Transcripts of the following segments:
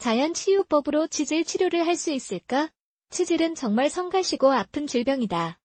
자연 치유법으로 치질 치료를 할 수 있을까? 치질은 정말 성가시고 아픈 질병이다.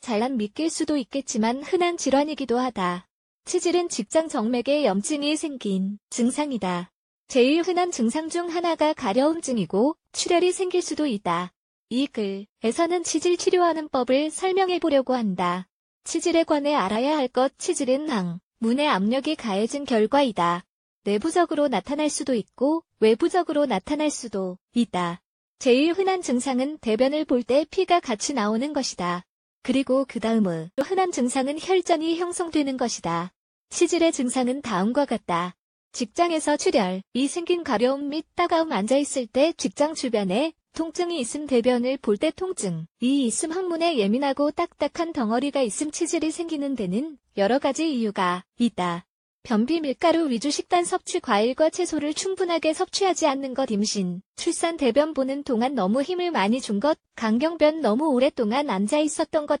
잘난 믿길 수도 있겠지만 흔한 질환이기도 하다. 치질은 직장 정맥에 염증이 생긴 증상이다. 제일 흔한 증상 중 하나가 가려움증이고 출혈이 생길 수도 있다. 이 글에서는 치질 치료하는 법을 설명해 보려고 한다. 치질에 관해 알아야 할 것. 치질은 항문의 압력이 가해진 결과이다. 내부적으로 나타날 수도 있고 외부적으로 나타날 수도 있다. 제일 흔한 증상은 대변을 볼 때 피가 같이 나오는 것이다. 그리고 그 다음으로 흔한 증상은 혈전이 형성되는 것이다. 치질의 증상은 다음과 같다. 직장에서 출혈이 생긴 가려움 및 따가움 앉아있을 때 직장 주변에 통증이 있음 대변을 볼 때 통증이 있음 항문에 예민하고 딱딱한 덩어리가 있음 치질이 생기는 데는 여러 가지 이유가 있다. 변비 밀가루 위주 식단 섭취 과일과 채소를 충분하게 섭취하지 않는 것 임신, 출산 대변 보는 동안 너무 힘을 많이 준 것, 강경변 너무 오랫동안 앉아 있었던 것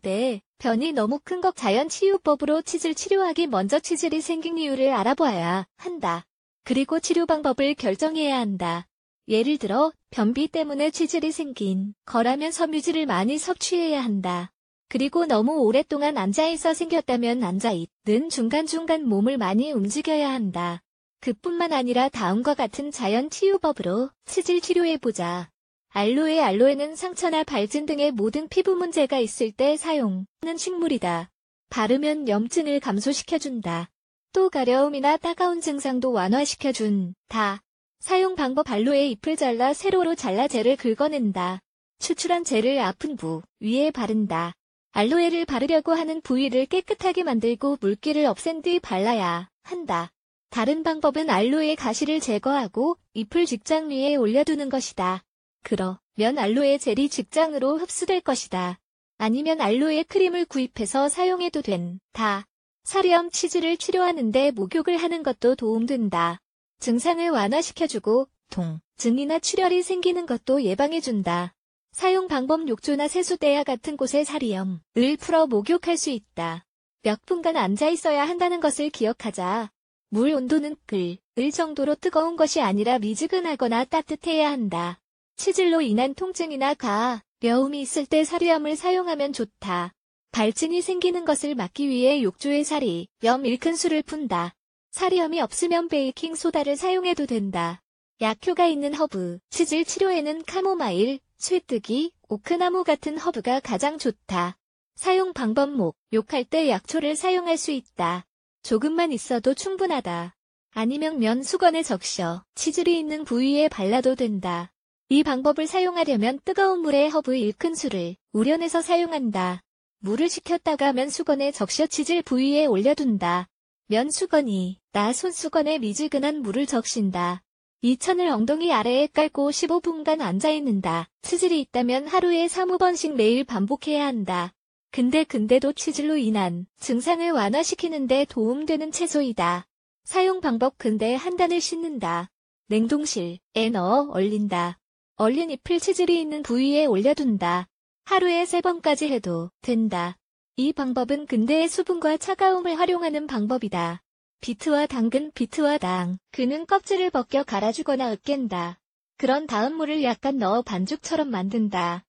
변이 너무 큰 것 자연 치유법으로 치질 치료하기 먼저 치질이 생긴 이유를 알아봐야 한다. 그리고 치료 방법을 결정해야 한다. 예를 들어 변비 때문에 치질이 생긴 거라면 섬유질을 많이 섭취해야 한다. 그리고 너무 오랫동안 앉아있어 생겼다면 앉아있는 중간중간 몸을 많이 움직여야 한다. 그뿐만 아니라 다음과 같은 자연 치유법으로 치질 치료해보자. 알로에는 상처나 발진 등의 모든 피부 문제가 있을 때 사용하는 식물이다. 바르면 염증을 감소시켜준다. 또 가려움이나 따가운 증상도 완화시켜준다. 사용 방법 알로에 잎을 잘라 세로로 잘라 젤을 긁어낸다. 추출한 젤을 아픈 부 위에 바른다. 알로에를 바르려고 하는 부위를 깨끗하게 만들고 물기를 없앤 뒤 발라야 한다. 다른 방법은 알로에 가시를 제거하고 잎을 직장 위에 올려두는 것이다. 그러면 알로에 젤이 직장으로 흡수될 것이다. 아니면 알로에 크림을 구입해서 사용해도 된다. 사리염 치질을 치료하는데 목욕을 하는 것도 도움된다. 증상을 완화시켜주고 통증이나 출혈이 생기는 것도 예방해준다. 사용 방법 욕조나 세수대야 같은 곳에 사리염을 풀어 목욕할 수 있다. 몇 분간 앉아 있어야 한다는 것을 기억하자. 물 온도는 끓을 정도로 뜨거운 것이 아니라 미지근하거나 따뜻해야 한다. 치질로 인한 통증이나 가려움이 있을 때 사리염을 사용하면 좋다. 발진이 생기는 것을 막기 위해 욕조에 사리염 1큰술을 푼다. 사리염이 없으면 베이킹 소다를 사용해도 된다. 약효가 있는 허브, 치질 치료에는 카모마일, 쇠뜨기, 오크나무 같은 허브가 가장 좋다. 사용 방법 목욕할 때 약초를 사용할 수 있다. 조금만 있어도 충분하다. 아니면 면 수건에 적셔 치질이 있는 부위에 발라도 된다. 이 방법을 사용하려면 뜨거운 물에 허브 1큰술을 우려내서 사용한다. 물을 식혔다가 면 수건에 적셔 치질 부위에 올려둔다. 면 수건이 손수건에 미지근한 물을 적신다. 이 천을 엉덩이 아래에 깔고 15분간 앉아있는다. 치질이 있다면 하루에 3~5번씩 매일 반복해야 한다. 근데도 치질로 인한 증상을 완화시키는데 도움되는 채소이다. 사용 방법 근대 한 단을 씻는다. 냉동실에 넣어 얼린다. 얼린 잎을 치질이 있는 부위에 올려둔다. 하루에 3번까지 해도 된다. 이 방법은 근대의 수분과 차가움을 활용하는 방법이다. 비트와 당근은 껍질을 벗겨 갈아주거나 으깬다. 그런 다음 물을 약간 넣어 반죽처럼 만든다.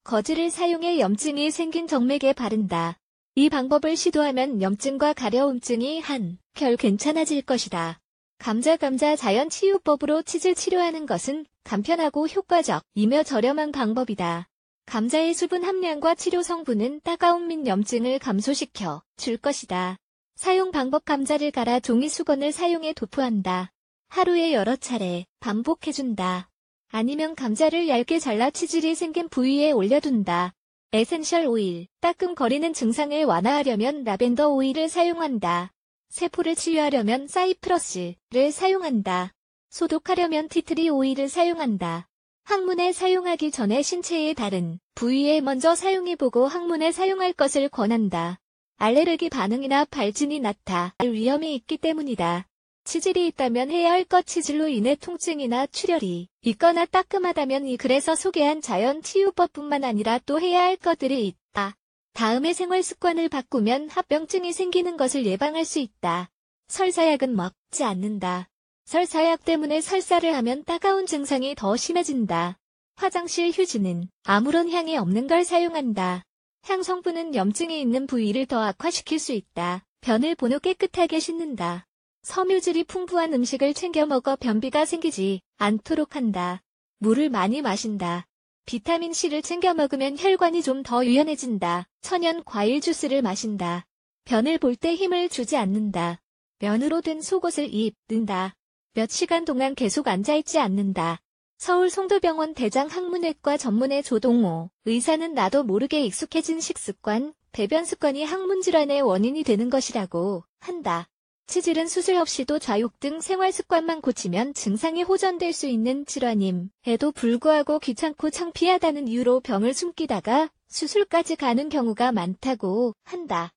거즈를 사용해 염증이 생긴 정맥에 바른다. 이 방법을 시도하면 염증과 가려움증이 한결 괜찮아질 것이다. 감자 자연 치유법으로 치질 치료하는 것은 간편하고 효과적이며 저렴한 방법이다. 감자의 수분 함량과 치료 성분은 따가움 및 염증을 감소시켜 줄 것이다. 사용 방법 감자를 갈아 종이 수건을 사용해 도포한다. 하루에 여러 차례 반복해준다. 아니면 감자를 얇게 잘라 치질이 생긴 부위에 올려둔다. 에센셜 오일, 따끔거리는 증상을 완화하려면 라벤더 오일을 사용한다. 세포를 치유하려면 사이프러스를 사용한다. 소독하려면 티트리 오일을 사용한다. 항문에 사용하기 전에 신체의 다른 부위에 먼저 사용해보고 항문에 사용할 것을 권한다. 알레르기 반응이나 발진이 나타날 위험이 있기 때문이다. 치질이 있다면 해야 할 것 치질로 인해 통증이나 출혈이 있거나 따끔하다면 이 글에서 소개한 자연 치유법뿐만 아니라 또 해야 할 것들이 있다. 다음에 생활 습관을 바꾸면 합병증이 생기는 것을 예방할 수 있다. 설사약은 먹지 않는다. 설사약 때문에 설사를 하면 따가운 증상이 더 심해진다. 화장실 휴지는 아무런 향이 없는 걸 사용한다. 향 성분은 염증이 있는 부위를 더 악화시킬 수 있다. 변을 번호 깨끗하게 씻는다. 섬유질이 풍부한 음식을 챙겨 먹어 변비가 생기지 않도록 한다. 물을 많이 마신다. 비타민C를 챙겨 먹으면 혈관이 좀 더 유연해진다. 천연 과일 주스를 마신다. 변을 볼 때 힘을 주지 않는다. 면으로 된 속옷을 입는다. 몇 시간 동안 계속 앉아있지 않는다. 서울 송도병원 대장학문외과 전문의 조동호 의사는 나도 모르게 익숙해진 식습관, 배변 습관이 항문질환의 원인이 되는 것이라고 한다. 치질은 수술 없이도 좌욕 등 생활습관만 고치면 증상이 호전될 수 있는 질환임에도 불구하고 귀찮고 창피하다는 이유로 병을 숨기다가 수술까지 가는 경우가 많다고 한다.